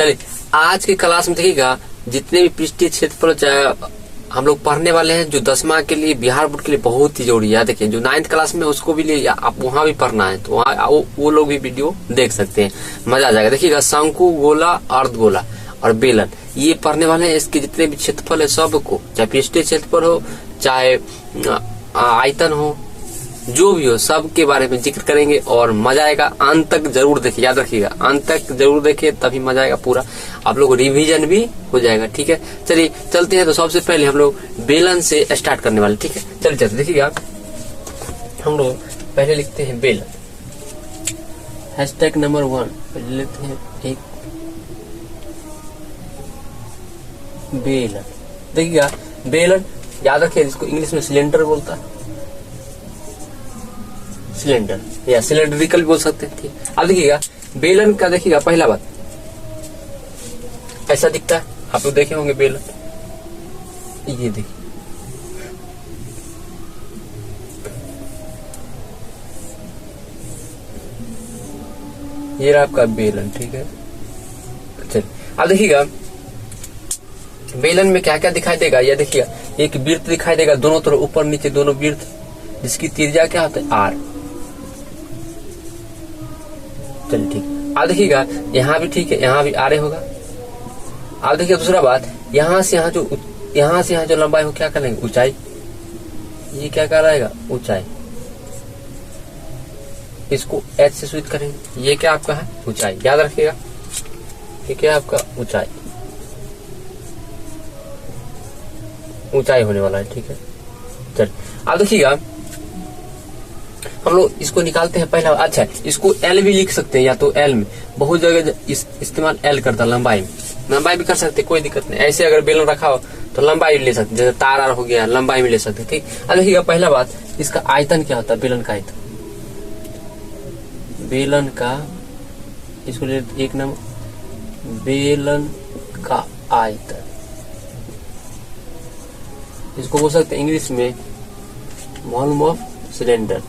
चलिए आज की क्लास में देखिएगा जितने भी पृष्ठीय क्षेत्रफल हम लोग पढ़ने वाले हैं, जो 10वां के लिए बिहार बोर्ड के लिए बहुत ही जरूरी है। देखिए जो 9th क्लास में उसको भी लिए आप वहां भी पढ़ना है, तो वहाँ वो लोग भी वीडियो देख सकते हैं, मजा आ जाएगा। देखिएगा शंकु, गोला, अर्धगोला और बेलन, ये पढ़ने वाले हैं। इसके जितने भी क्षेत्रफल है सबको, चाहे पृष्ठीय क्षेत्रफल हो चाहे आयतन हो, जो भी हो सबके बारे में जिक्र करेंगे और मजा आएगा। अंत तक जरूर देखिए, याद रखिएगा अंत तक जरूर देखिए, तभी मजा आएगा। पूरा आप लोग रिवीजन भी हो जाएगा। ठीक है, चलिए चलते हैं। तो सबसे पहले हम लोग बेलन से स्टार्ट करने वाले। ठीक है, चलिए चलते देखिएगा। हम लोग पहले लिखते हैं बेलन, हैशटैग नंबर 1 पहले लिखते हैं एक बेलन। देखिएगा बेलन याद रखिए, जिसको इंग्लिश में सिलेंडर बोलता है, सिलेंडर या सिलेंड्रिकल भी बोल सकते थे। अब देखिएगा बेलन का, देखिएगा पहला बात ऐसा दिखता है, आप लोग देखे होंगे बेलन, ये देखिए ये रहा आपका बेलन। ठीक है, चलिए अब देखिएगा बेलन में क्या क्या दिखाई देगा। ये देखिएगा एक वृत्त दिखाई देगा, दोनों तरफ ऊपर नीचे दोनों वृत्त, जिसकी त्रिज्या क्या होता है आर। चलिए ठीक, अब देखिएगा यहाँ भी ठीक है, यहाँ भी आर होगा। अब देखिए दूसरा बात, यहाँ से यहाँ जो लंबाई हो क्या करेंगे ऊंचाई, ये क्या कहलाएगा ऊंचाई, इसको एच से सूचित करेंगे। ये क्या आपका है ऊंचाई, याद रखिएगा ये क्या आपका ऊंचाई, ऊंचाई होने वाला है। ठीक है, चलिए अब देखिएगा हम लोग इसको निकालते हैं पहला। अच्छा, इसको एल भी लिख सकते हैं, या तो एल में बहुत जगह इस्तेमाल एल करता है, लंबाई में लंबाई भी कर सकते हैं, कोई दिक्कत नहीं। ऐसे अगर बेलन रखा हो तो लंबाई ले सकते, जैसे तार आर हो गया लंबाई में ले सकते। ठीक, अब देखिएगा पहला बात, इसका आयतन क्या होता है, बेलन का आयतन, बेलन का इसको ले एक नंबर, बेलन का आयतन, इसको बोल सकते हैं इंग्लिश में volume of cylinder,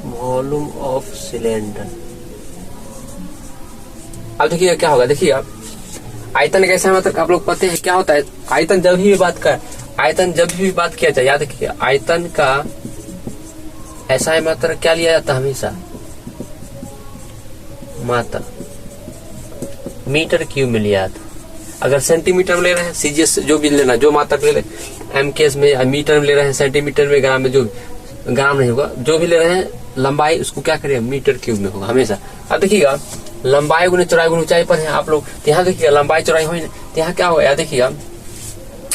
volume of cylinder. अब देखिए क्या होगा, देखिए आप आयतन कैसा मतलब आप लोग पता है क्या होता है। आयतन जब भी बात किया जाए, याद रखिए आयतन का ऐसा है मात्रा क्या लिया जाता है हमेशा, मात्रा मीटर क्यूब में लिया जाता। अगर सेंटीमीटर में ले रहे हैं, सीजीएस जो भी लेना, जो मात्रा ले रहे हैं, एमकेएस में मीटर में ले रहे हैं, सेंटीमीटर में, ग्राम में, जो ग्राम नहीं होगा, जो भी ले रहे हैं लंबाई उसको क्या करें मीटर क्यूब में होगा हमेशा। अब देखिएगा लंबाई गुने चौड़ाई गुने ऊंचाई पर है आप लोग, यहाँ देखिएगा लंबाई चौड़ाई हो, यहाँ क्या होगा, देखिएगा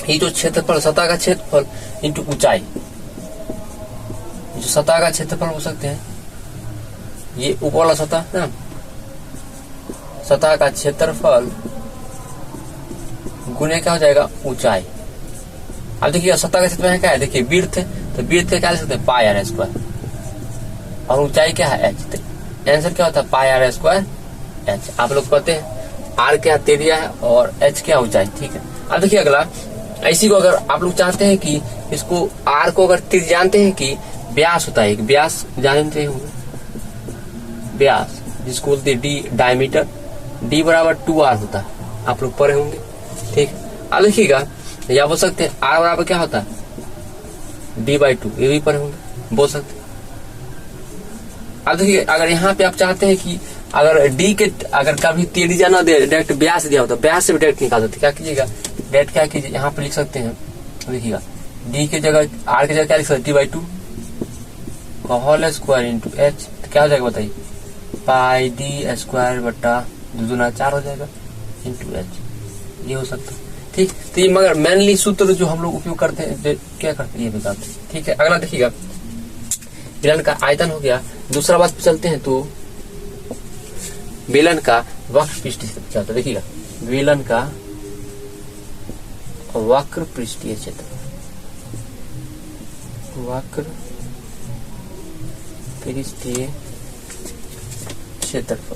ये जो क्षेत्रफल सतह का क्षेत्रफल इंटू ऊंचाई, जो सतह का क्षेत्रफल हो सकते हैं, ये ऊपर वाला सतह ना, सतह का क्षेत्रफल गुने क्या हो जाएगा ऊंचाई। अब देखिए सतह का क्षेत्रफल क्या है, देखिए वृत्त है, तो वृत्त क्या लिख सकते हैं पाई आर स्क्वायर, और ऊंचाई क्या है एच। तो आंसर क्या होता है पाई आर स्क्वायर एच। आप लोग कहते हैं आर क्या त्रिज्या है और एच क्या ऊंचाई। ठीक है, अब देखिए अगला, इसी को अगर आप लोग चाहते हैं कि इसको आर को अगर त्रिज्या जानते हैं कि व्यास होता है, व्यास जानते होंगे, व्यास जिसको बोलते हैं डी डायमीटर, डी बराबर 2r होता है, आप लोग पढ़े होंगे। ठीक, अब देखिएगा या बोल सकते हैं आर बराबर क्या होता है d/2, ये भी पढ़े होंगे, बोल सकते हैं। अब देखिए अगर यहाँ पे आप चाहते हैं कि अगर डी के अगर कभी त्रिज्या ना दे, डायरेक्ट व्यास दिया होता, व्यास से भी डायरेक्ट निकाल सकते, क्या कीजिएगा डायरेक्ट क्या कीजिए यहाँ पे लिख सकते हैं, देखिएगा डी की जगह आर की जगह क्या लिख सकते d/2 whole square into H, क्या हो जाएगा बताइए पाई डी स्क्वायर बटा 2 दूना 4 हो जाएगा इंटू एच, ये हो सकता है। ठीक, तो ये मगर मेनली सूत्र जो हम लोग उपयोग करते हैं क्या करते हैं ये बताते हैं। ठीक है, अगला देखिएगा बेलन का आयतन हो गया। दूसरा बात पे चलते हैं, तो बेलन का वक्र पृष्ठीय क्षेत्रफल, देखिएगा बेलन का वक्र पृष्ठीय क्षेत्रफल, वक्र पृष्ठीय क्षेत्रफल।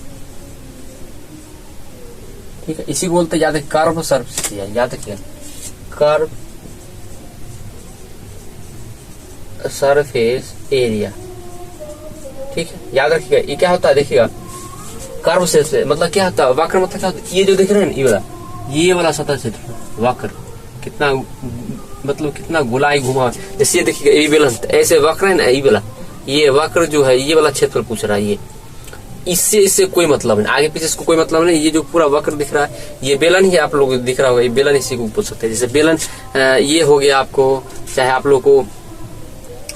ठीक है, इसी बोलते याद है कर्व सरफेस, याद रखिए कर्व सरफेस एरिया। ठीक है, याद रखिएगा ये क्या होता है, देखिएगा कर्व से मतलब क्या होता है वक्र, मतलब क्या होता है, ये जो देख रहे हैं ये वाला सतह क्षेत्र वक्र कितना मतलब कितना गोलाई घुमा, जैसे ये देखिएगा ये बेलन ऐसे वक्र है ना, ये वक्र जो है ये वाला क्षेत्र पूछ रहा है, ये इससे कोई मतलब नहीं, आगे पीछे इसको कोई मतलब नहीं। ये जो पूरा वक्र दिख रहा है ये बेलन ही आप लोग दिख रहा होगा, ये बेलन इसी को पूछ सकते हैं। जैसे बेलन ये हो गया आपको, चाहे आप लोग को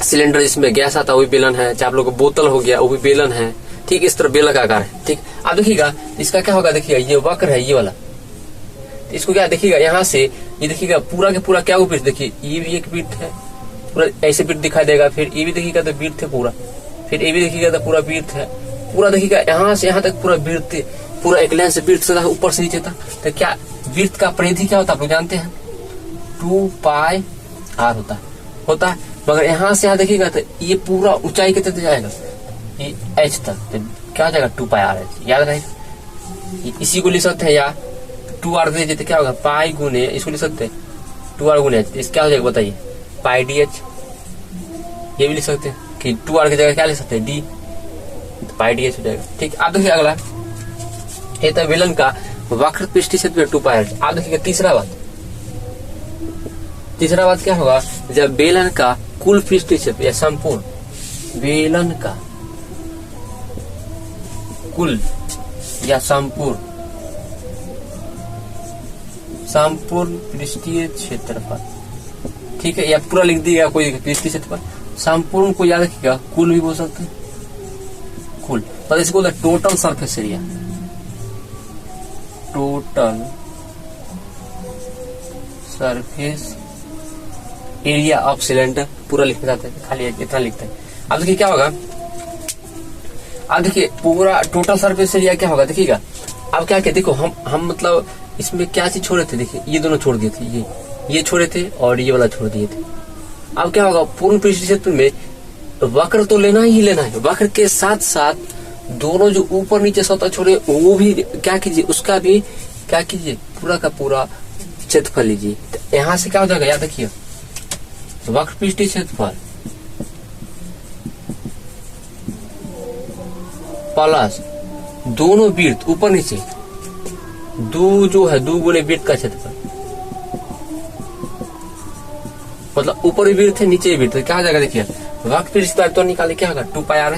सिलेंडर जिसमें गैस आता है वो भी बेलन है, चाहे आप लोग को बोतल हो गया वो भी बेलन है, ठीक इस तरह बेलन का आकार है। ठीक आप देखिएगा इसका क्या होगा, देखिएगा ये वक्र है ये वाला, इसको क्या देखिएगा यहाँ से ये देखिएगा पूरा के पूरा क्या वृत्त, देखिए ये भी एक वृत्त है पूरा ऐसे वृत्त दिखाई देगा, फिर ये भी देखिएगा तो वृत्त है पूरा, फिर ये भी देखिएगा तो पूरा वृत्त है पूरा, देखिएगा यहाँ से यहाँ तक पूरा वृत्त, पूरा एक लाइन से वृत्त सदा ऊपर से नीचे तक। तो क्या वृत्त का परिधि क्या होता है आप लोग जानते हैं, 2πr होता है। मगर यहाँ से यहाँ देखिएगा तो ये पूरा ऊंचाई कितने जाएगा, ये h तक, तो क्या हो जाएगा 2πr, याद रहेगा। इसी को लिख सकते हैं या 2r दे देते क्या होगा पाई गुने, इसको लिख सकते हैं 2r गुने h, इस क्या हो जाएगा बताइए पाई dh। ये भी लिख सकते हैं कि 2r की जगह क्या लिख सकते हैं d, तो पाई dh हो जाएगा। ठीक आप देखिए अगला ये तो बेलन का वक्र पृष्ठीय क्षेत्र 2πr। आप देखिएगा तीसरा बात क्या होगा, जब बेलन का कुल पृष्ठीय क्षेत्र या संपूर्ण बेलन का कुल या संपूर्ण पृष्ठीय क्षेत्रफल, ठीक है, या पूरा लिख दिएगा कोई पृष्ठीय क्षेत्रफल, संपूर्ण को याद रखिएगा कुल भी बोल सकते हैं, कुल तो इसको बोलते हैं total surface area, total surface area of cylinder पूरा लिखना चाहते हैं, खाली इतना लिखते हैं। अब देखिए क्या होगा, अब देखिए पूरा टोटल सरफेस एरिया क्या होगा देखिएगा। अब क्या क्या देखो हम मतलब इसमें क्या चीज छोड़े थे, देखिए ये दोनों छोड़ दिए थे, ये छोड़े थे और ये वाला छोड़ दिए थे। अब क्या होगा पूर्ण पृष्ठीय क्षेत्र में वक्र तो लेना ही लेना है, वक्र के साथ साथ दोनों जो ऊपर नीचे सतह छोड़े वो भी क्या कीजिए, उसका भी क्या कीजिए पूरा का पूरा क्षेत्रफल लीजिए। तो यहाँ से क्या हो जाएगा याद रखिए, वक्र पृष्ठीय क्षेत्रफल प्लस दोनों वृत्त ऊपर नीचे जो है 2 गुने वृत्त का क्षेत्रफल, मतलब ऊपर भी वृत्त है नीचे भी वृत्त है, क्या हो जाएगा देखिए वक्र पृष्ठीय तो निकाले क्या होगा 2πr,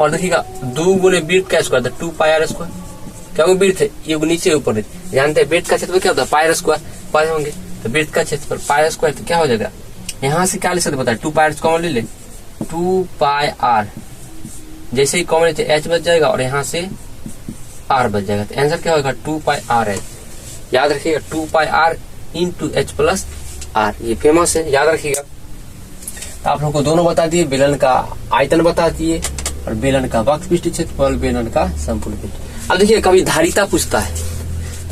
और देखिएगा 2 गुने वृत्त का स्क्वायर 2πr², क्या वो वृत्त है ये नीचे ऊपर है, जानते हैं वृत्त का क्षेत्रफल क्या होता है πr² पाए होंगे, तो वृत्त का क्षेत्रफल πr² तो क्या हो जाएगा, यहाँ से क्या ले सकते बताए 2πr कॉमन ले ले 2πr, जैसे ही कॉमन लेते h बच जाएगा और यहाँ से r बच जाएगा, तो आंसर क्या होगा 2πr है। याद रखिएगा 2πr into h plus r, ये फेमस है याद रखिएगा। तो आप लोग को दोनों बता दिए, बेलन का आयतन बता दिए और बेलन का वक्र पृष्ठीय क्षेत्रफल, बेलन का संपूर्ण पृष्ठ। अब देखिए कभी धारिता पूछता है,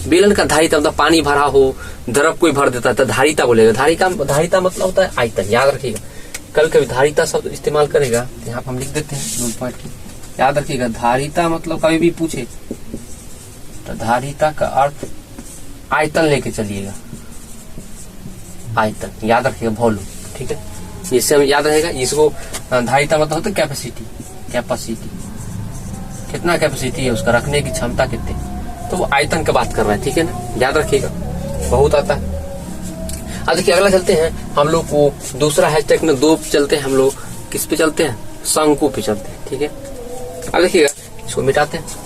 बेलन का धारिता मतलब पानी भरा हो द्रव कोई भर देता है तो धारिता बोलेगा, धारिता मतलब होता है आयतन, याद रखिएगा। कभी धारिता शब्द इस्तेमाल करेगा तो यहाँ हम लिख देते हैं 2 पॉइंट की, याद रखिएगा धारिता मतलब कभी भी पूछे तो धारिता का अर्थ आयतन लेके चलिएगा, आयतन याद रखिएगा वॉल्यूम, ठीक है, इससे हम याद रहेगा। इसको धारिता मतलब होता है कैपेसिटी, कितना कैपेसिटी है उसका, रखने की क्षमता कितनी, तो वो आयतन की बात कर रहा है, ठीक है ना, याद रखिएगा बहुत आता है। अब देखिए अगला चलते हैं हम लोग को दूसरा हैशटैग में 2 चलते हैं, हम लोग किस पे चलते हैं, शंकु पे चलते हैं, ठीक है। अब देखिएगा इसको मिटाते हैं,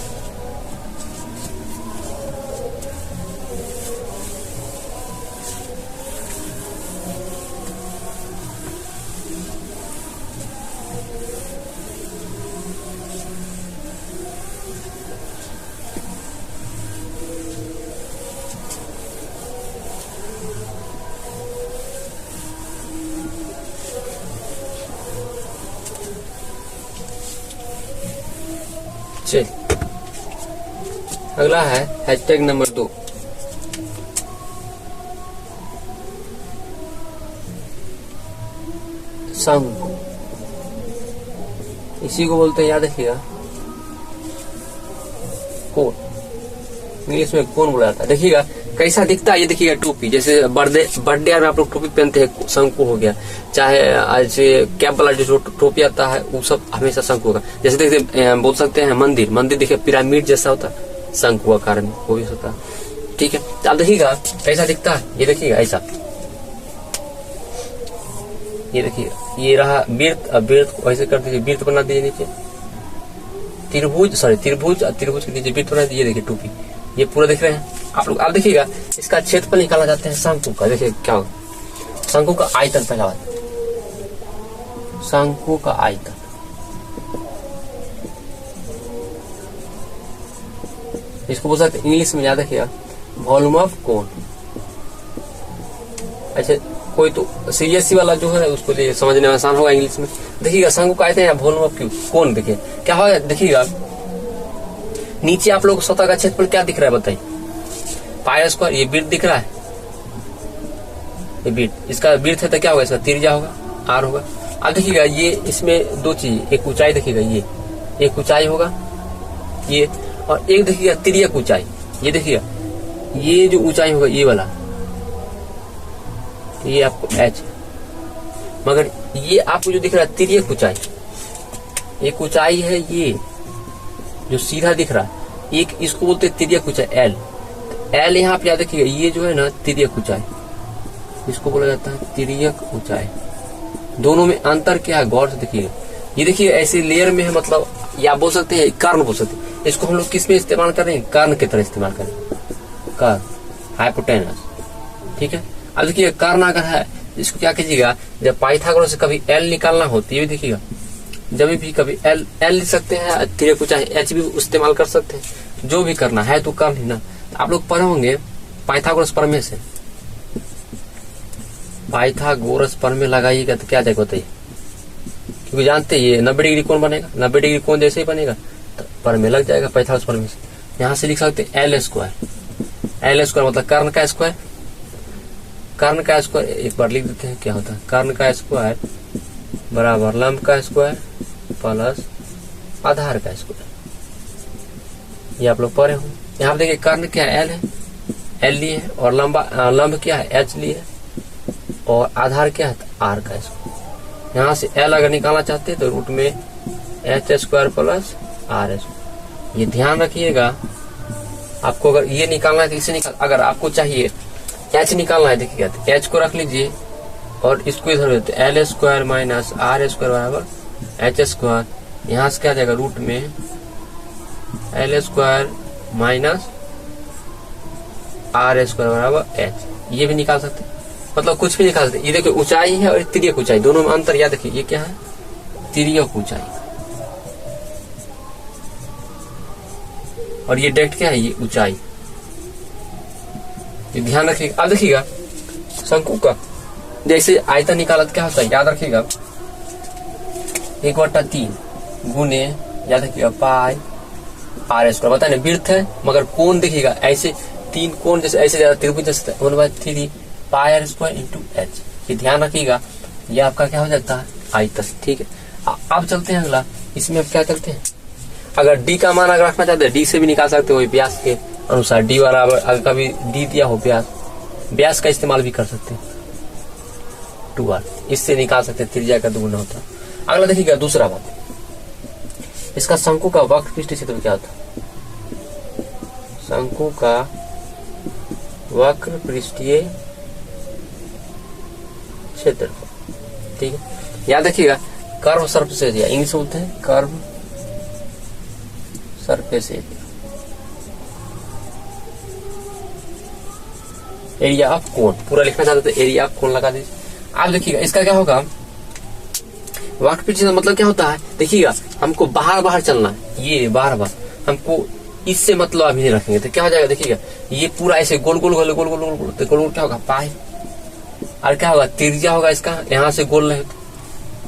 चल अगला है हैशटैग नंबर 2, शंकु, इसी को बोलते हैं याद रखिएगा कोण, इंग्लिश में कोण बोला जाता है। देखिएगा कैसा दिखता है ये देखिएगा टोपी, जैसे बर्थडे में आप लोग टोपी पहनते हैं, शंकु हो गया, चाहे ऐसे कैप वाला जो टोपी आता है वो सब हमेशा शंकु होगा। जैसे देखिए बोल सकते हैं मंदिर देखिए पिरामिड जैसा होता है, शंकु आकार में वो भी होता है। ठीक है, तो आप देखिएगा कैसा दिखता है, ये देखिएगा ऐसा, ये देखिएगा ये रहा वृत्त। अब वृत्त को ऐसे कर दीजिए, वृत्त बना दीजिए नीचे, त्रिभुज के नीचे वृत्त बना दीजिए। देखिए टोपी ये पूरा देख रहे हैं आप लोग। आप देखिएगा इसका क्षेत्रफल निकालना चाहते हैं शंकु का, देखिए क्या होगा, शंकु का आयतन पहला बात, शंकु का आयतन, इसको बोल सकते इंग्लिश में याद रखिएगा वॉल्यूम ऑफ कोन। अच्छा कोई तो सीएससी वाला जो है उसको लिए समझने में आसान होगा इंग्लिश में। देखिएगा शंकु का आयतन या वॉल्यूम ऑफ कोन, देखिए क्या होगा। देखिएगा नीचे आप लोग सतह का क्षेत्रफल क्या दिख रहा है बताइए, पाई स्क्वायर, ये वृत्त दिख रहा है, ये वृत्त, इसका वृत्त है तो क्या होगा, इसका त्रिज्या होगा, आर होगा। अब देखिएगा ये इसमें दो चीज, एक ऊंचाई देखिएगा, ये एक ऊंचाई होगा ये, और एक देखिएगा तिर्यक ऊंचाई, ये देखिएगा ये जो ऊंचाई होगा ये वाला, ये आपको एच, मगर ये आपको जो दिख रहा है तिर्यक ऊंचाई, एक ऊंचाई है ये जो सीधा दिख रहा है, एक इसको बोलते हैं तिर्यक ऊंचाई एल। एल यहाँ पे याद रखिएगा, ये जो है ना तिर्यक ऊंचाई, इसको बोला जाता है तिर्यक ऊंचाई। दोनों में अंतर क्या है गौर से देखिएगा, ये देखिए ऐसे लेयर में है, मतलब या बोल सकते हैं कर्ण बोल सकते हैं। इसको हम लोग किस में इस्तेमाल कर रहे हैं, कर्ण की तरह इस्तेमाल करें, कर्ण हाइपोटेनस। ठीक है, अब देखिए कर्ण अगर है इसको क्या कीजिएगा, जब पाइथागोरस से कभी एल निकालना होती है, देखिएगा जब भी कभी एल लिख सकते हैं, तिर्यक ऊंचाई एच भी इस्तेमाल कर सकते हैं, जो भी करना है तो कर्ण ही ना। आप लोग पढ़े होंगे पाइथागोरस प्रमेय से, पाइथागोरस प्रमेय लगाइएगा तो क्या जाएगा बताइए, क्योंकि जानते हैं ये 90 डिग्री कोण बनेगा, 90 डिग्री कोण जैसे ही बनेगा तो प्रमेय लग जाएगा पाइथागोरस प्रमेय से। यहाँ से लिख सकते हैं एल स्क्वायर मतलब कर्ण का स्क्वायर, कर्ण का स्क्वायर एक बार लिख देते हैं क्या होता है, कर्ण का स्क्वायर बराबर लंब का स्क्वायर प्लस आधार का स्क्वायर, ये आप लोग पढ़े हो। यहाँ पे देखिए कर्ण क्या है, एल है, एल लिए है, और लंब क्या है, एच लिए है, और आधार क्या है, आर का स्क्वायर। यहाँ से एल अगर निकालना चाहते हैं तो रूट में H square plus R square. ये ध्यान रखिएगा, आपको अगर ये निकालना है तो इसे निकाल, अगर आपको चाहिए एच निकालना है देखिएगा तो एच को रख लीजिए और इसको इधर देते L square minus R square बराबर एच स्क्वायर। यहाँ से क्या जाएगा, रूट में L square minus R square बराबर एच, ये भी निकाल सकते हैं, मतलब कुछ भी निकाल सकते। ये देखिए ऊंचाई है और तिर्यक ऊंचाई, दोनों में अंतर याद रखिए, ये क्या है तिर्यक ऊंचाई, और ये डायरेक्ट क्या है, ये ऊंचाई, ये ध्यान रखिएगा। अब देखिएगा शंकु का जैसे आयतन निकाला क्या होता है, याद रखिएगा 1/3 गुने याद रखिएगा पाई आर स्क्वायर। बताए ना वृत्त है मगर कोण देखिएगा ऐसे तीन कोण जैसे ऐसे ज्यादा त्रिभुज जैसे 1/3 पाई आर स्क्वायर इंटू एच, ये ध्यान रखिएगा, ये आपका क्या हो जाता है आयतन। ठीक है, अब चलते हैं अगला, इसमें अब क्या करते हैं, अगर डी का मान अगर रखना चाहते हैं डी से भी निकाल सकते हो, व्यास के अनुसार डी बराबर अगर कभी डी दिया हो व्यास का इस्तेमाल भी कर सकते हैं 2r, इससे निकाल सकते हैं, त्रिज्या का दुगुना होता है। अगला देखिएगा दूसरा बात, इसका शंकु का वक्र पृष्ठ क्षेत्र क्या होता है, शंकु का वक्र पृष्ठीय क्षेत्र। ठीक है, याद रखिएगा कर्व सरफेस एरिया, इंग्लिश बोलते हैं curve surface area, area of कोण, पूरा लिखना चाहते तो एरिया ऑफ कोण लगा दीजिए। आप देखिएगा इसका क्या होगा, वक्र पृष्ठ मतलब क्या होता है, देखिएगा हमको बाहर चलना है, ये बाहर हमको इससे मतलब अभी नहीं रखेंगे तो क्या हो जाएगा, देखिएगा ये पूरा ऐसे गोल गोल गोल गोल गोल गोल गोल तो गोल क्या होगा पाई, और क्या होगा त्रिज्या होगा इसका, यहाँ से गोल रहे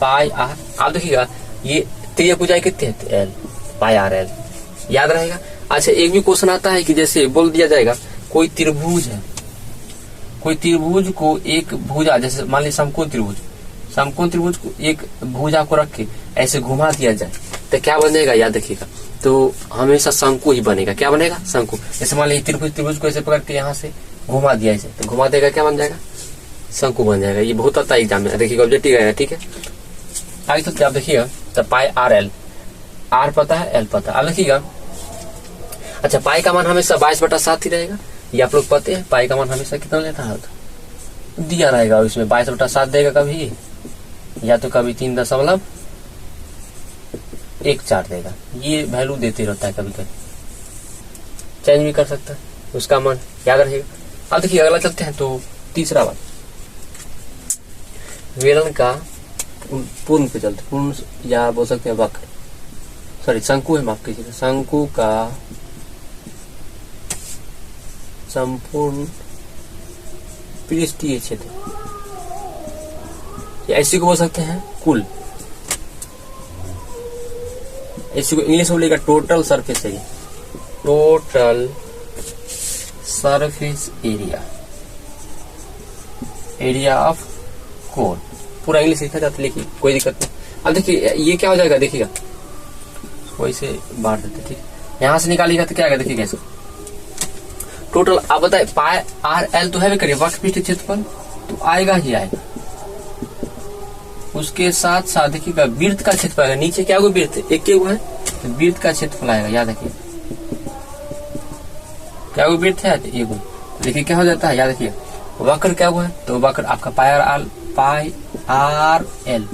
पाई आर। आप देखिएगा ये त्रिज्या ऊंचाई कितनी है एल, पाई आर एल, याद रहेगा। अच्छा एक भी क्वेश्चन आता है कि जैसे बोल दिया जाएगा कोई त्रिभुज है, कोई त्रिभुज को एक भुजा जैसे मान लीजिए समकोण त्रिभुज को एक भुजा को रख के ऐसे घुमा दिया जाए तो क्या बनेगा, याद रखिएगा, तो हमेशा शंकु ही बनेगा। क्या बनेगा, शंकु। जैसे मान लीजिए त्रिभुज को ऐसे पकड़ के यहाँ से घुमा दिया इसे, तो घुमा देगा क्या बन जाएगा, शंकु बन जाएगा। ये बहुत आता है एग्जाम में, देखिएगा ऑब्जेक्टिव आएगा। ठीक है, आगे चलते आप देखिएगा, तो पाई आर एल, आर पता है, एल पता है। अब देखिएगा, अच्छा पाई का मान हमेशा 22/7 ही रहेगा, ये आप लोग पते हैं। पाई का मान हमेशा कितना लेता है, दिया रहेगा, इसमें 22/7 देगा कभी, या तो कभी 3.14 देगा। ये वैल्यू देते रहता है, कभी कभी चेंज भी कर सकता है उसका मान, याद रखिएगा। अब देखिए अगला चलते हैं, तो तीसरा बात, बेलन का पूर्ण पे चलते, पूर्ण या बोल सकते हैं वक्र, सॉरी शंकु है, माफ कीजिएगा, शंकु का संपूर्ण पृष्ठीय क्षेत्र, ऐसी को बोल सकते हैं कुल, इसी को इंग्लिश में बोलेगा total surface area, total surface area, area of cone, पूरा इंग्लिश लिखा जाता है, लिखिए कोई दिक्कत नहीं। अब देखिए ये क्या हो जाएगा, देखिएगा वैसे बांट देते, ठीक, यहां से निकालिएगा तो क्या आएगा, देखिए कैसे टोटल। आप बताए पाई आर एल तो है, करिए वक्र पृष्ठ क्षेत्रफल तो आएगा ही आएगा, उसके साथ साथ देखिएगा वृत्त का क्षेत्रफल आएगा, नीचे क्या होगा, वृत्त एक हुआ है तो वृत्त का क्षेत्रफल आएगा, याद रखिए क्या वो वृत्त है, ये देखिए क्या हो जाता है, याद रखिए वक्र क्या हुआ है, तो वक्र आपका पाई आर एल,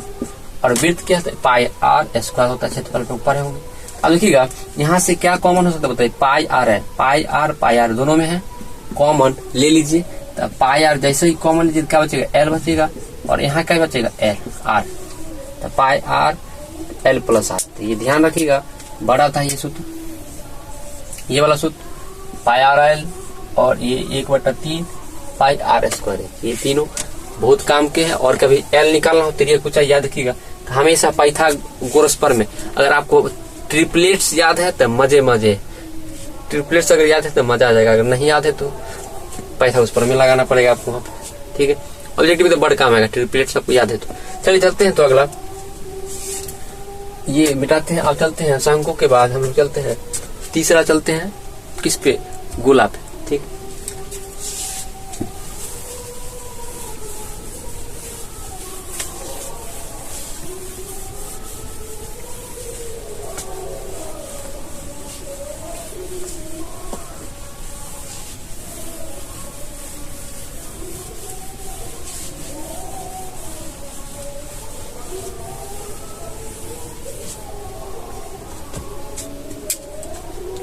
और वृत्त क्या है, पाई आर स्क्वायर होता है, क्षेत्रफल पे ऊपर होंगे। अब देखिएगा यहाँ से क्या कॉमन हो सकता है, बताइए पाई आर है, पाई आर दोनों में है, कॉमन ले लीजिए, तो पाई आर जैसे ही कॉमन लीजिए क्या बचेगा, एल बचेगा, और यहाँ क्या बचेगा, एल आर, तो pi R L plus are, तो ये ध्यान रखिएगा, बड़ा था ये सूत्र, ये वाला सूत्र पाई आर एल, और ये 1/3 पाई आर स्क्वायर, ये तीनों बहुत काम के हैं। और कभी एल निकालना हो, तिरिया कुछ याद रखिएगा, तो हमेशा पाइथागोरस पर में, अगर आपको ट्रिपलेट्स याद है तो मजे, ट्रिपलेट्स अगर याद है तो मजा आ जाएगा, अगर नहीं याद है तो पाइथागोरस पर में लगाना पड़ेगा आपको, ठीक है। ऑब्जेक्टिव तो बड़ा काम आएगा, ट्रिपलेट्स आपको याद है तो। चलिए चलते हैं, तो अगला ये मिटाते हैं, अब चलते हैं शंकु के बाद हम लोग चलते हैं तीसरा, चलते हैं किस पे, गोला पे, ठीक।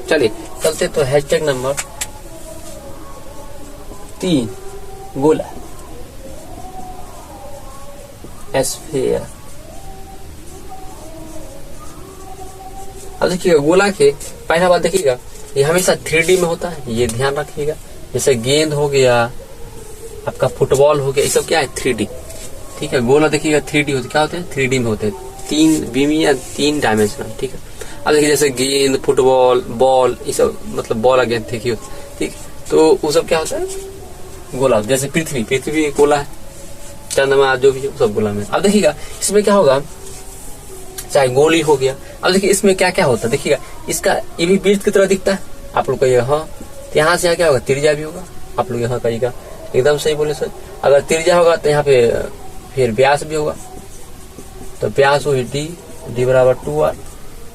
चलिए चलते तो हैशटैग नंबर 3 गोला एस्फेयर। अब देखिएगा गोला के पहला बात देखिएगा, ये हमेशा 3D में होता है, ये ध्यान रखिएगा। जैसे गेंद हो गया, आपका फुटबॉल हो गया, ये सब क्या है 3D, ठीक है। गोला देखिएगा 3D होते, क्या होते हैं 3D में होते हैं, 3 बीमी या 3 डायमेंशनल, ठीक है। अब देखिए जैसे गेंद, फुटबॉल, बॉल, ये सब मतलब बॉल गेंद देखिए, ठीक, तो वो सब क्या होता है गोला। जैसे पृथ्वी गोला है, चंद्रमा जो भी है सब गोला में। अब देखिएगा इसमें क्या होगा, चाहे गोली हो गया। अब देखिए इसमें क्या क्या होता है, देखिएगा इसका ये भी वृत्त की तरह दिखता है, आप लोग कहिएगा हाँ, तो यहाँ से यहाँ क्या होगा, त्रिज्या भी होगा, आप लोग यहाँ कहिएगा एकदम सही बोले सर। अगर त्रिज्या होगा तो यहाँ पे फिर व्यास भी होगा, तो व्यास हुई डी बराबर 2r,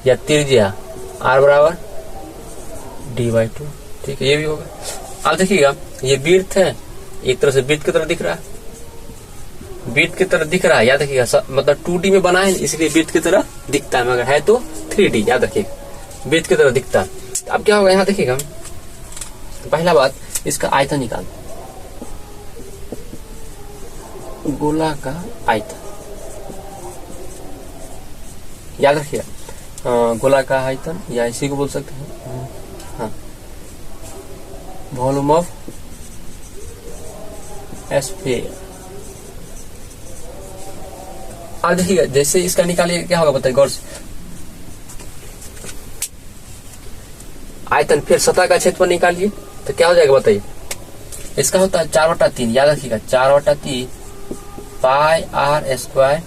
या त्रिज्या r बराबर d/2, ठीक है, ये भी होगा। अब देखिएगा ये वृत्त है, एक तरह से वृत्त की तरह दिख रहा है, वृत्त की तरह दिख रहा है, याद रखिएगा, मतलब 2D में बना है इसलिए वृत्त की तरह दिखता है, मगर है तो 3D, याद रखिएगा वृत्त की तरह दिखता है। अब क्या होगा यहाँ देखिएगा, पहला बात इसका आयतन निकाल, गोला का आयतन याद रखिएगा, गोला का आयतन या इसी को बोल सकते हैं हाँ, वॉल्यूम ऑफ स्फीयर। अब देखिएगा जैसे इसका निकालिए क्या होगा बताइए गौर से, आयतन, फिर सतह का क्षेत्रफल निकालिए तो क्या हो जाएगा बताइए, इसका होता है 4/3, याद रखिएगा 4/3 पाई आर स्क्वायर,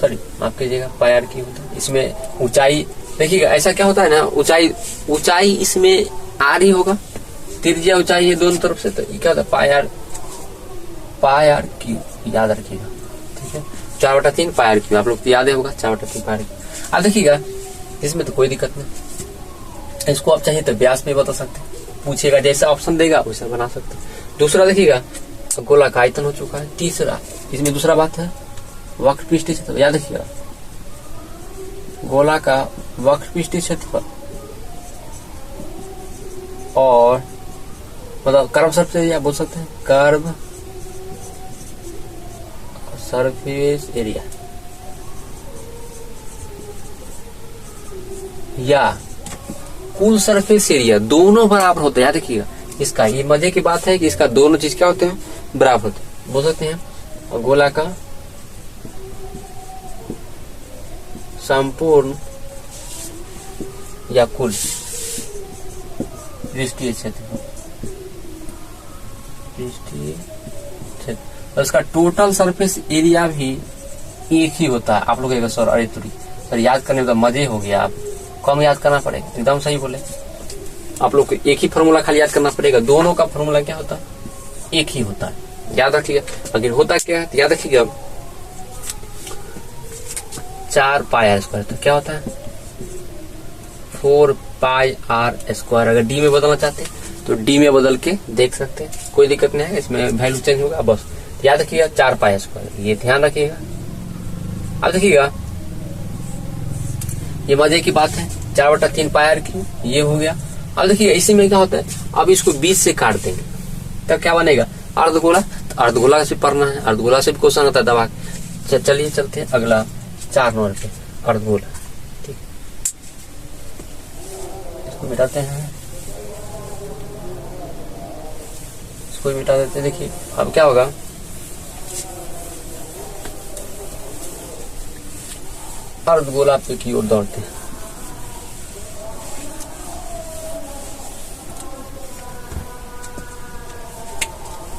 सॉरी माफ कीजिएगा पाई आर की होता है। इसमें ऊंचाई देखिएगा ऐसा क्या होता है ना, ऊंचाई इसमें आर ही होगा, त्रिज्या ऊंचाई है दोनों तरफ से, तो ये क्या होता है पाई आर क्यूब, याद रखिएगा, ठीक है। 4/3 पाई आर क्यूब, आप लोग तो याद होगा 4/3 पाई आर क्यूब। अब देखिएगा इसमें तो कोई दिक्कत नहीं, इसको आप चाहिए तो व्यास में बता सकते, पूछेगा जैसा ऑप्शन देगा वैसा बना सकते। दूसरा देखिएगा गोला का आयतन हो चुका है। तीसरा इसमें दूसरा बात है वक्रपृष्ठीय क्षेत्रफल, याद रखिएगा गोला का वक्रपृष्ठीय क्षेत्रफल और मतलब कर्व सरफेस एरिया बोल सकते हैं, कर्व सरफेस एरिया या कुल सरफेस एरिया दोनों बराबर होते हैं। याद रखिएगा इसका, ये मजे की बात है कि इसका दोनों चीज क्या होते हैं, बराबर होते हैं। बोल सकते हैं और गोला का संपूर्ण या कुल पृष्ठीय क्षेत्रफल, और इसका टोटल सरफेस एरिया भी एक ही होता है। आप लोग कहेगा सर अरे तुरी सर याद करने में तो मजे हो गया, आप कम याद करना पड़ेगा, एकदम सही बोले। आप लोग को एक ही फॉर्मूला खाली याद करना पड़ेगा, दोनों का फॉर्मूला क्या होता है, एक ही होता है, याद रखिएगा। अगर होता क्या है तो याद रखिएगा 4 पाई आर स्क्वायर, तो क्या होता है 4 पाई आर स्क्वायर। अगर डी में बदलना चाहते हैं तो डी में बदल के देख सकते हैं, कोई दिक्कत नहीं है, इसमें वैल्यू चेंज होगा बस। याद रखिएगा 4 पाई स्क्वायर, ये ध्यान रखिएगा। अब देखिएगा ये मजे की बात है 4/3 पाई आर क्यूब, ये हो गया। अब देखिए इसी में क्या होता है, अब इसको 20 से काट देंगे तब क्या बनेगा अर्धगोला। तो अर्धगोला से पढ़ना है, अर्धगोला से भी क्वेश्चन आता है दबा। चलिए चलते हैं अगला 4 नंबर पे अर्धगोला, ठीक। इसको मिटाते हैं, इसको मिटा देते हैं। देखिए अब क्या होगा, अर्धगोला पे की ओर दौड़ते हैं।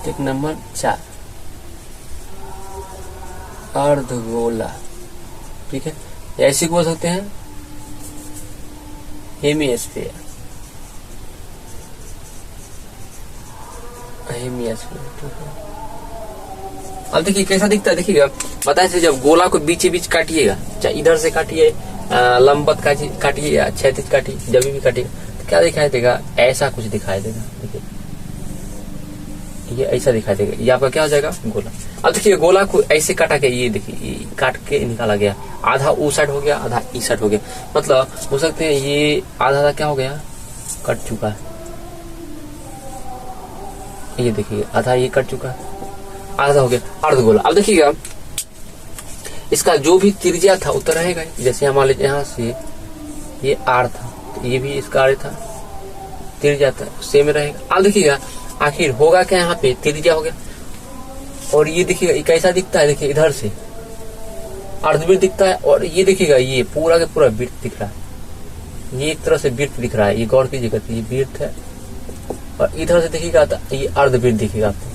टिक नंबर 4 अर्धगोला, ठीक है। ऐसे बोल सकते हैं हेमिस्फीयर, अब देखिए कैसा दिखता है, देखिएगा बताए जब गोला को बीच बीच काटिएगा, चाहे इधर से काटिए, लंबवत काटिए या क्षैतिज काटिए, जब भी काटिएगा तो क्या दिखाई देगा, ऐसा कुछ दिखाई देगा। देखिए ये ऐसा दिखाई देगा, ये आपका क्या हो जाएगा गोला। अब देखिए गोला को ऐसे काटा के, ये देखिए काट के निकाला गया, आधा ऊ साइड हो गया आधा ई साइड हो गया, मतलब हो सकते हैं ये आधा क्या हो गया, कट चुका है। ये देखिए आधा ये कट चुका है, आधा हो गया अर्धगोला। अब देखिएगा इसका जो भी त्रिज्या था उतना रहेगा, जैसे हमारे यहाँ से ये आर था तो ये भी इसका आर था, त्रिज्या था सेम रहेगा। अब देखिएगा आखिर होगा क्या, यहाँ पे त्रिज्या हो गया और ये देखिएगा ये कैसा दिखता है, देखिए इधर से अर्धवृत्त दिखता है और ये देखिएगा ये पूरा का पूरा वृत्त दिख रहा है, ये एक तरह से वृत्त दिख रहा है, ये गौर कीजिएगा ये वृत्त है और इधर से देखिएगा तो ये अर्धवृत्त दिखेगा आपको।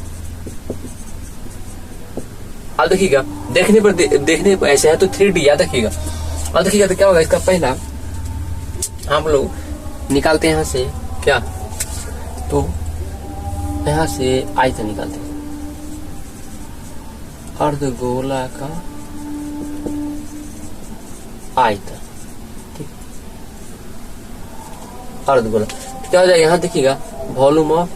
अब देखिएगा देखने पर ऐसे है तो 3D याद रखिएगा। अब देखिएगा तो क्या होगा, इसका पहला हम लोग निकालते हैं यहाँ से क्या, तो यहाँ से आयतन निकालते हैं, अर्धगोला का आयतन, ठीक। अर्धगोला क्या हो जाएगा, यहाँ देखिएगा वॉल्यूम ऑफ,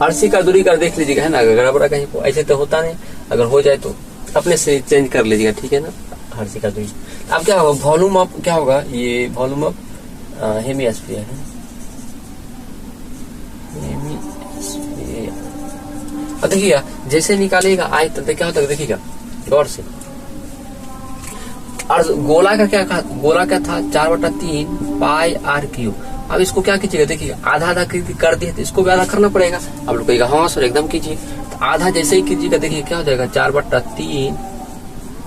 आरसी का दूरी का देख लीजिएगा, है ना, अगर गड़बड़ा कहीं को ऐसे तो होता नहीं, अगर हो जाए तो अपने से चेंज कर लीजिएगा, ठीक है ना, आरसी का दूरी। अब क्या होगा वॉल्यूम ऑफ, क्या होगा ये वॉल्यूम ऑफ हेमिस्फीयर है, अब देखिएगा जैसे निकालेगा आयतन तो क्या होता है, देखिएगा गौर से, और गोला का क्या गोला क्या था 4/3 पाई आर क्यूब। अब इसको क्या कीजिएगा, देखिएगा आधा आधा कर दिए तो इसको भी आधा करना पड़ेगा। अब लोग कहेगा हाँ सर एकदम कीजिए, तो आधा जैसे ही कीजिएगा देखिए क्या हो जाएगा 4/3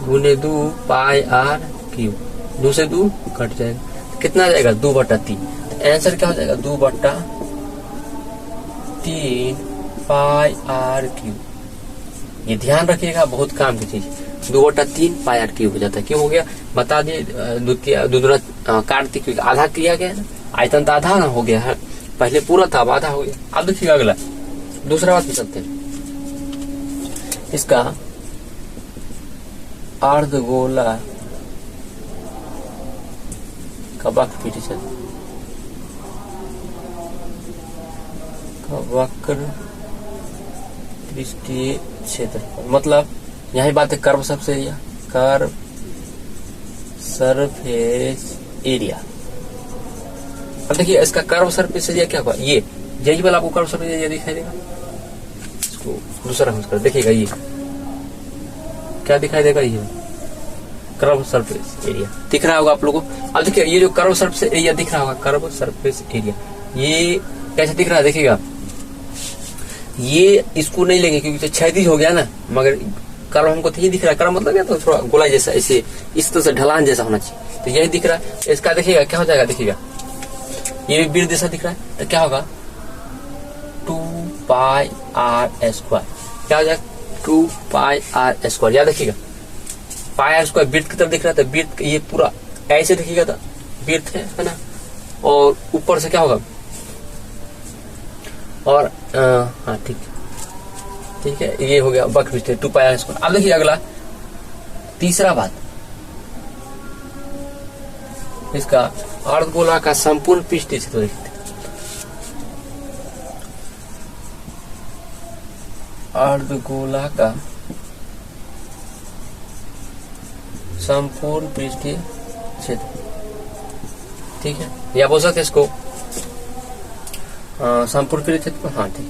× 2 पाई आर क्यूब, 2 से 2 कट जाएगा, तो कितना आ जाएगा 2/3। तो आंसर क्या हो जाएगा 2/3 पाई आर क्यूब। ये ध्यान रखिएगा, बहुत काम की चीज, 2/3 पाई आर क्यूब हो जाता है। क्यों हो गया बता दिए, दूध दुगुना काट दी क्योंकि आधा किया गया है ना, आयतन तो आधा ना हो गया है, पहले पूरा था अब आधा हो गया। अब देखिएगा अगला दूसरा बात पूछते हैं, इसका अर्धगोला का वक्र पीछे वक्र पृष्ठीय क्षेत्रफल, मतलब यही बात है curve surface area, curve surface area. अब देखिए इसका कर्व सरफेस एरिया क्या हुआ, ये यही वाला आपको कर्व सरफेस एरिया दिखाई देगा। इसको दूसरा हम कर देखिएगा, ये क्या दिखाई देगा, ये कर्व सरफेस एरिया दिख रहा होगा आप लोगों को। अब देखिए ये जो कर्व सरफेस एरिया दिख रहा होगा, कर्व सरफेस एरिया ये कैसे दिख रहा है, देखिएगा ये इसको नहीं लेंगे क्योंकि तो क्षैतिज हो गया ना, मगर कर्व हमको तो ये दिख रहा है, कर्व मतलब क्या, तो थोड़ा गोला जैसा ऐसे इस तरह से ढलान जैसा होना चाहिए, तो यही दिख रहा है। इसका देखिएगा क्या हो जाएगा, देखिएगा ये भी वृत्त जैसा दिख रहा है, तो क्या होगा 2πr², क्या हो जाएगा 2πr²। याद रखिएगा πr² वृत्त की तरफ दिख रहा है, तो वृत्त ये पूरा ऐसे देखिएगा तो वृत्त है ना, और ऊपर से क्या होगा, और हाँ ठीक है ये हो गया वक्र पृष्ठ 2πr²। अब देखिए अगला तीसरा बात, इसका अर्धगोला का संपूर्ण पृष्ठीय क्षेत्र देखते हैं। अर्धगोला का संपूर्ण पृष्ठीय क्षेत्र, ठीक है, या बोल सकते इसको संपूर्ण पृष्ठीय क्षेत्र, हाँ ठीक,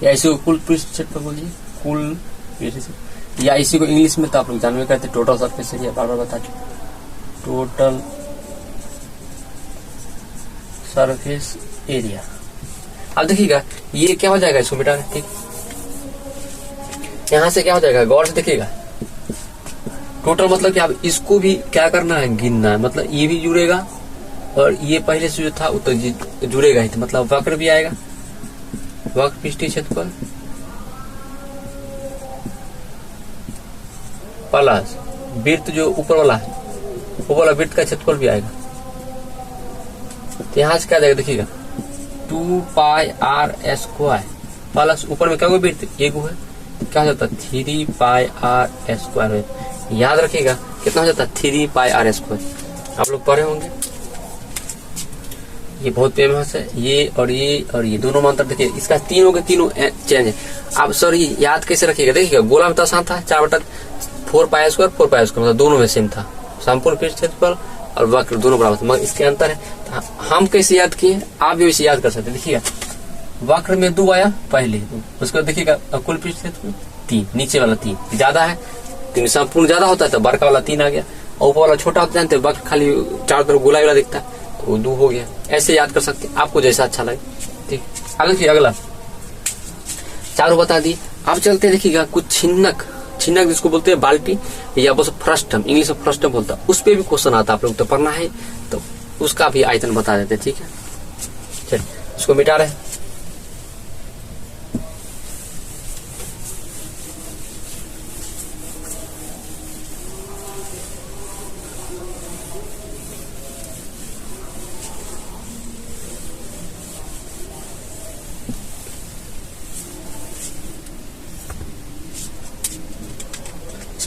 या इसी को कुल पृष्ठ क्षेत्र बोलिए, कुल पृष्ठ, या इसी को इंग्लिश में तो आप लोग जानवे करते टोटल सरफेस एरिया, बार बार बता दो टोटल सरफेस एरिया। अब देखिएगा ये क्या हो जाएगा, इसको मिटा दें, ठीक, यहां से क्या हो जाएगा, गौर से देखिएगा टोटल मतलब कि आप इसको भी क्या करना है, गिनना है, मतलब ये भी जुड़ेगा और ये पहले से जो था वो तो जुड़ेगा ही, तो मतलब वक्र भी आएगा, वक्र पृष्ठीय क्षेत्रफल प्लस वृत्त जो ऊपर वाला है वो वाला वृत्त का क्षेत्रफल भी आएगा। तो यहां से क्या जाएगा, देखिएगा 2πr² प्लस ऊपर में क्या हुआ, वृत्त एक है, क्या हो जाता है 3πr²। याद रखिएगा कितना हो जाता है 3πr², आप लोग पढ़े होंगे, ये बहुत फेमस है, ये और ये दोनों में अंतर देखिए, इसका तीनों के तीनों चेंज है। आप सॉरी याद कैसे रखिएगा, देखिएगा गोला में तो आसान था 4/4πr², 4πr² मतलब दोनों में सेम था, संपूर्ण पृष्ठ क्षेत्रफल और वक्र दोनों बराबर था, मगर इसके अंतर है। हम कैसे याद किए, आप भी वैसे याद कर सकते हैं। देखिएगा वक्र में 2 आया पहले, उसके बाद देखिएगा कुल पृष्ठ क्षेत्रफल 3, नीचे वाला 3 ज्यादा है, 3 संपूर्ण ज्यादा होता है तो बड़का वाला 3 आ गया, और ऊपर वाला छोटा होता है, वक्र खाली चारों तरफ गोला गोला दिखता है तो वो 2 हो गया। ऐसे याद कर सकते हैं, आपको जैसा अच्छा लगे, ठीक। आगे अगला चारों बता दी। आप चलते देखिएगा कुछ छिन्नक जिसको बोलते हैं बाल्टी, या बस फ्रस्टम, इंग्लिश में फ्रस्टम बोलता है, उस पे भी क्वेश्चन आता है, आप लोग तो पढ़ना है, तो उसका भी आयतन बता देते, ठीक है। चलिए इसको मिटा रहे,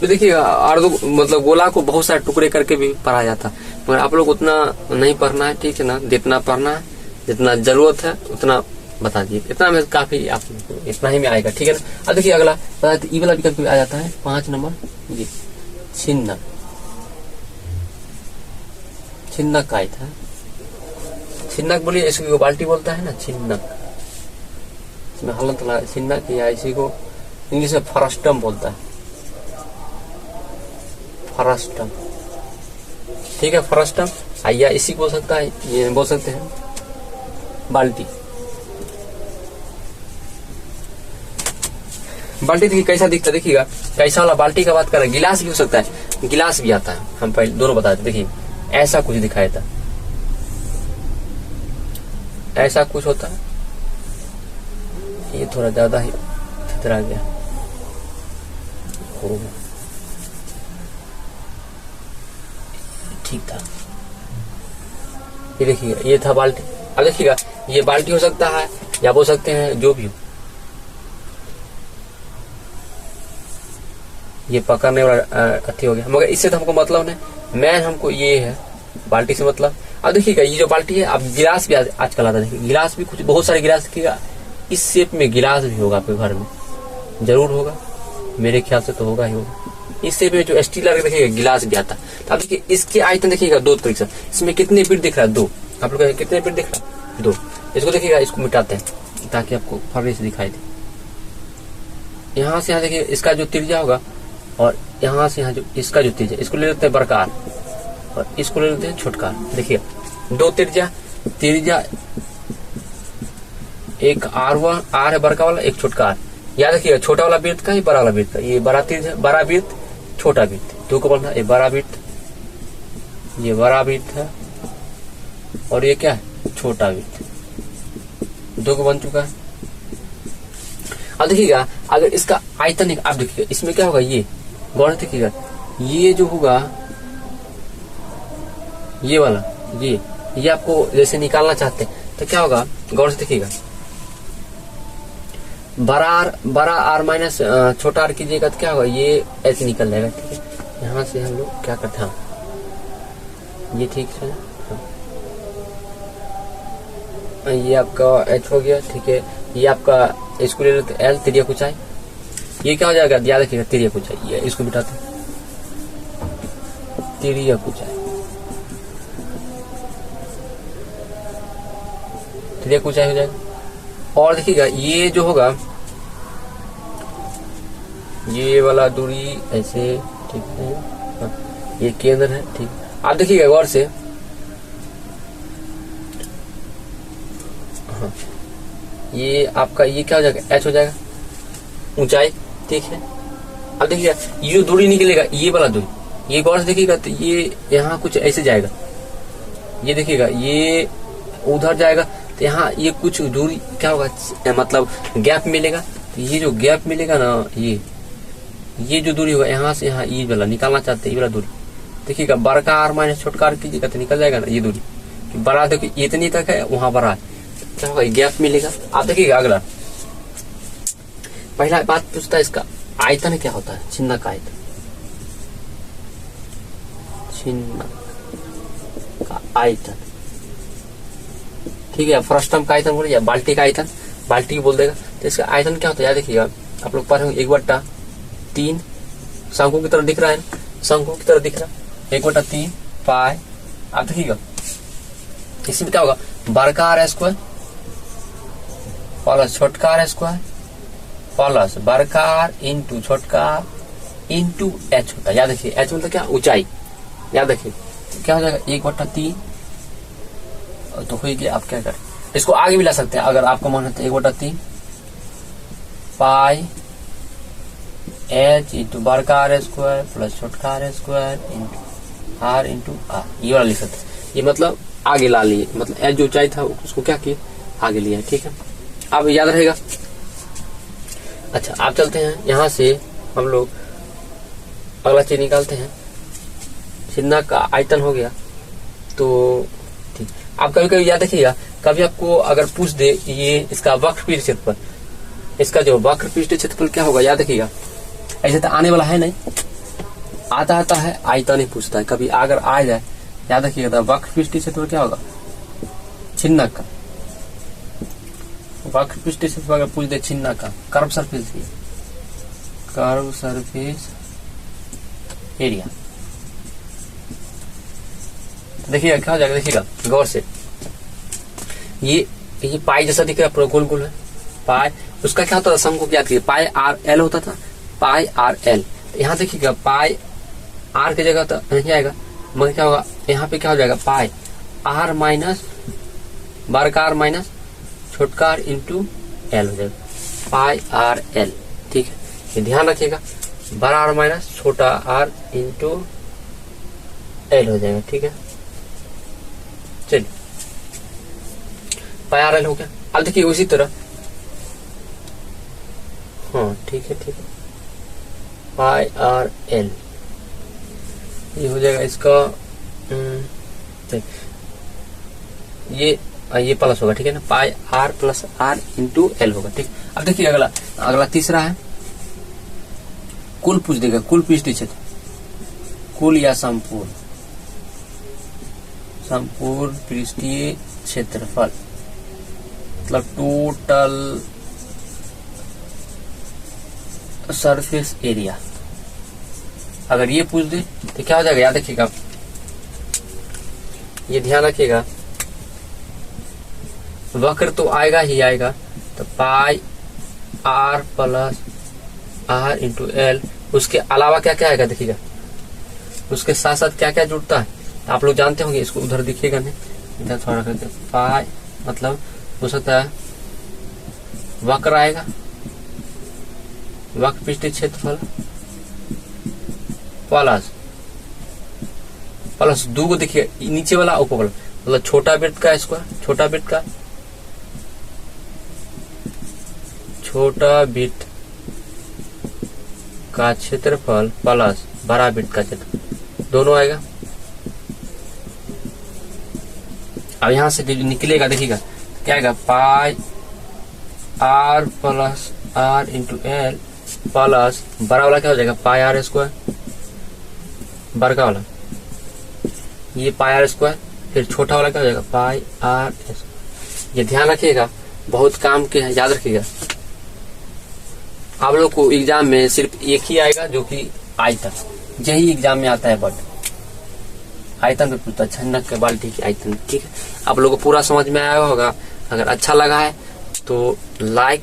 देखिएगा अर्ध मतलब गोला को बहुत सारे टुकड़े करके भी पढ़ा जाता है, मगर आप लोग उतना नहीं पढ़ना है, ठीक है ना, जितना पढ़ना है जितना जरूरत है उतना बता दिए, इतना में काफी आप इतना ही में आएगा, ठीक है ना। अब देखिए अगला ई वाला भी कभी आ जाता है 5 नंबर, ये छिन्नक का था, छिन्नक बोलिए, इसी को बाल्टी बोलता है ना, छिन्नक, इसमें हलन थोड़ा छिन्नक, या इसी को इंग्लिश में फ्रस्टम बोलता है, फ्रस्टम, ठीक है, फ्रस्टम, या इसी को बोल सकता है, ये बोल सकते हैं बाल्टी। बाल्टी देखिए कैसा दिखता है, देखिएगा कैसा वाला बाल्टी का बात कर रहे हैं, गिलास भी हो सकता है, गिलास भी आता है, हम पहले दोनों बता देते। देखिए ऐसा कुछ दिखाया था, ऐसा कुछ होता है, ये थोड़ा ज्यादा ही खतरा गया, ठीक था, ये देखिएगा ये था बाल्टी। अब देखिएगा ये बाल्टी हो सकता है या बोल सकते हैं जो भी हो, ये पकड़ने वाला अथी हो गया, मगर इससे तो हमको मतलब नहीं, मैन हमको ये है बाल्टी से मतलब। अब देखिएगा ये जो बाल्टी है, अब गिलास भी आजकल आता है, गिलास भी कुछ बहुत सारे गिलास देखिएगा, इस शेप में गिलास भी होगा आपके घर में, जरूर होगा, मेरे ख्याल से तो होगा ही होगा। इस शेप में जो स्टील का देखिएगा गिलास भी आता है। तो आप देखिए इसके आयतन देखिएगा 2 तरीके से, इसमें कितने बिट दिख रहा है 2, आप लोग कितने बिट दिख रहा है 2। इसको देखिएगा, इसको मिटाते हैं ताकि आपको फर्क से दिखाई दे। यहाँ से यहाँ देखिए इसका जो त्रिज्या होगा, और यहाँ से यहाँ जो इसका जो त्रिज्या, इसको ले लेते हैं बरकार और इसको ले लेते हैं छोटकार। देखिए 2 त्रिज्या, एक आर है बड़का वाला, एक छोटकार। याद रखिएगा छोटा वाला वृत्त का, ये बड़ा वाला वृत्त का, ये बड़ा त्रिज्या, बड़ा वृत्त छोटा वृत्त, 2 को बनता है। ये बड़ा वृत्त, ये बड़ा वृत्त है, और ये क्या है छोटा वृत्त, 2 को बन चुका है। अब देखिएगा अगर इसका आयतन, आप देखिएगा इसमें क्या होगा, ये गौर से देखिएगा, ये जो होगा ये वाला, ये आपको जैसे निकालना चाहते हैं तो क्या होगा, गौर से देखिएगा, बड़ा आर माइनस छोटा आर कीजिएगा तो क्या होगा, ये ऐसे निकल जाएगा। ठीक है, यहाँ से हम लोग क्या करते हैं, ये ठीक है, ये आपका एच हो गया। ठीक है, ये आपका इसको ले लेते एल, तिरिया ऊंचाई, ये क्या हो जाएगा, याद रखिएगा तिरिया ऊंचाई, ये इसको मिटाते हैं, तिरिया ऊंचाई, तिरिया ऊंचाई हो जाएगा। और देखिएगा ये जो होगा, ये वाला दूरी ऐसे, ठीक है, ये केंद्र है। ठीक, आप देखिएगा गौर से, हाँ, ये आपका ये क्या हो जाएगा, एच हो जाएगा ऊंचाई। ठीक है, अब देखिएगा ये जो दूरी निकलेगा, ये वाला दूरी, ये गौर से देखिएगा तो ये यहाँ कुछ ऐसे जाएगा, ये देखिएगा ये उधर जाएगा, तो यहाँ ये कुछ दूरी क्या होगा, मतलब गैप मिलेगा। तो ये जो गैप मिलेगा ना, ये जो दूरी होगा यहाँ से यहाँ, ये वाला निकालना चाहते हैं, ये वाला दूरी देखिएगा, बड़का आर माइनस छोटका आर कीजिएगा तो निकल जाएगा ना ये दूरी। बड़ा देखिए इतनी तक है, वहां बड़ा है, क्या होगा, गैप मिलेगा। आप देखिएगा अगला पहला बात पूछता है, इसका आयतन क्या होता है, छिन्ना का आयतन, छिन्ना का आयतन। ठीक है, फ्रस्टम का आयतन बोले या बाल्टी का आयतन, बाल्टी बोल देगा। तो इसका आयतन क्या होता है, याद देखिएगा आप लोग पढ़े 1/3, शंकु की तरह दिख रहा है, शंकु की तरह दिख रहा है, 1/3 पाई। आप देखिएगा इसमें क्या होगा, बड़का आर स्क्वायर प्लस छोटका आर स्क्वायर प्लस बड़का आर इंटू छोटका आर इंटू एच होता है। याद रखिए एच मतलब क्या, ऊंचाई। याद रखिए क्या हो जाएगा, 1/3 तो हो गया। आप क्या करें, इसको आगे भी ला सकते हैं अगर आपको मन है तो, 1/3 पाई एच इंटू बड़का आर स्क्वायर प्लस छोटका आर स्क्वायर इंटू आर, ये वाला लिख सकते हैं। ये मतलब आगे ला लिए, मतलब एच जो ऊंचाई था उसको क्या किए, आगे लिया। ठीक है, अब याद रहेगा। अच्छा आप चलते हैं, यहाँ से हम लोग अगला चीज निकालते हैं, छिन्ना का आयतन हो गया। तो ठीक, आप कभी कभी याद रखिएगा, कभी आपको अगर पूछ दे ये इसका वक्रपीठ क्षेत्रफल, इसका जो वक्रपीठ क्षेत्रफल क्या होगा, याद रखिएगा। ऐसे तो आने वाला है नहीं, आता है आयतन ही पूछता है। कभी अगर आ जाए याद रखिएगा, वक्रपीठ क्षेत्रफल क्या होगा, छिन्ना का वक्रपीठ क्षेत्रफल अगर पूछ दे छिन्ना का, कर्व सरफेस एरिया, देखिएगा क्या हो जाएगा, देखिएगा गौर से, ये पाई जैसा दिख रहा है, पूरा गोल गोल है पाई। उसका क्या होता था, शंकु को याद कीजिए, पाई आर एल होता था, पाई आर एल। यहाँ देखिएगा पाई आर की जगह तो नहीं आएगा, मगर क्या होगा, यहाँ पे क्या हो जाएगा, पाई आर माइनस बड़का आर माइनस छोटका आर इंटू एल हो जाएगा, पाई आर एल। ठीक है, ये ध्यान रखिएगा, बड़ा आर माइनस छोटा आर इंटू एल हो जाएगा। ठीक है, चलिए पाई आर एल हो गया। अब देखिए उसी तरह, हाँ ठीक है, पाई आर एल ये हो जाएगा इसका, ये प्लस होगा, ठीक है ना, pi R plus R into L होगा, ठीक। अब देखिए अगला तीसरा है, कुल पूछ देगा, कुल पृष्ठीय क्षेत्र, कुल या संपूर्ण पृष्ठीय क्षेत्रफल, मतलब टोटल सरफेस एरिया। अगर ये पूछ दे तो क्या हो जाएगा, याद रखिएगा, ये ध्यान रखिएगा, वक्र तो आएगा ही आएगा, तो pi R plus R into L, उसके अलावा क्या क्या आएगा देखिएगा, उसके साथ साथ क्या क्या जुड़ता है तो आप लोग जानते होंगे, इसको उधर दिखेगा नहीं, इधर थोड़ा करके पाई, मतलब हो सकता है वक्र आएगा, वक्र पृष्ठीय क्षेत्रफल प्लस दो को देखिए नीचे वाला ऊपर वाला, मतलब छोटा वृत्त का स्क्वायर, छोटा वृत्त का क्षेत्रफल प्लस बड़ा वृत्त का क्षेत्रफल, दोनों आएगा। अब यहां से निकलेगा, देखिएगा क्या आएगा, pi R plus R into L plus बड़ा वाला क्या हो जाएगा, पाई आर स्क्वायर, बड़का वाला ये पाई आर स्क्वायर, फिर छोटा वाला क्या हो जाएगा, पाई आर स्क्वायर। ये ध्यान रखिएगा, बहुत काम के है, याद रखिएगा। आप लोग को एग्जाम में सिर्फ एक ही आएगा जो कि आयतन, यही एग्जाम में आता है, बट आयतन पे पूछता है, छन्नक के बाल्टी की आयतन, ठीक है। आप लोगों को पूरा समझ में आया होगा। अगर अच्छा लगा है तो लाइक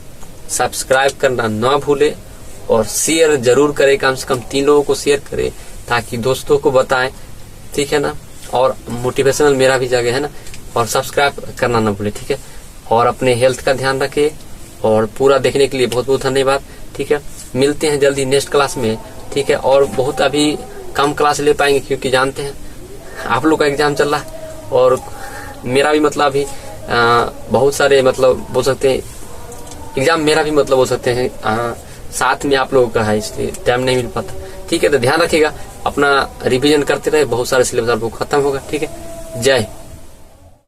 सब्सक्राइब करना ना भूले और शेयर जरूर करें, कम से कम 3 लोगों को शेयर करें ताकि दोस्तों को बताएं, ठीक है ना। और मोटिवेशनल मेरा भी जगह है ना, और सब्सक्राइब करना ना भूले, ठीक है। और अपने हेल्थ का ध्यान रखें, और पूरा देखने के लिए बहुत बहुत धन्यवाद, ठीक है। मिलते हैं जल्दी नेक्स्ट क्लास में, ठीक है। और बहुत अभी कम क्लास ले पाएंगे क्योंकि जानते हैं आप लोग का एग्जाम चल रहा है और मेरा भी, मतलब अभी बहुत सारे, मतलब बोल सकते हैं एग्जाम मेरा भी, मतलब बोल सकते हैं साथ में आप लोगों का है, इसलिए टाइम नहीं मिल पाता, ठीक है। तो ध्यान रखिएगा, अपना रिवीजन करते रहे, बहुत सारे सिलेबस आप लोग खत्म होगा, ठीक है। जय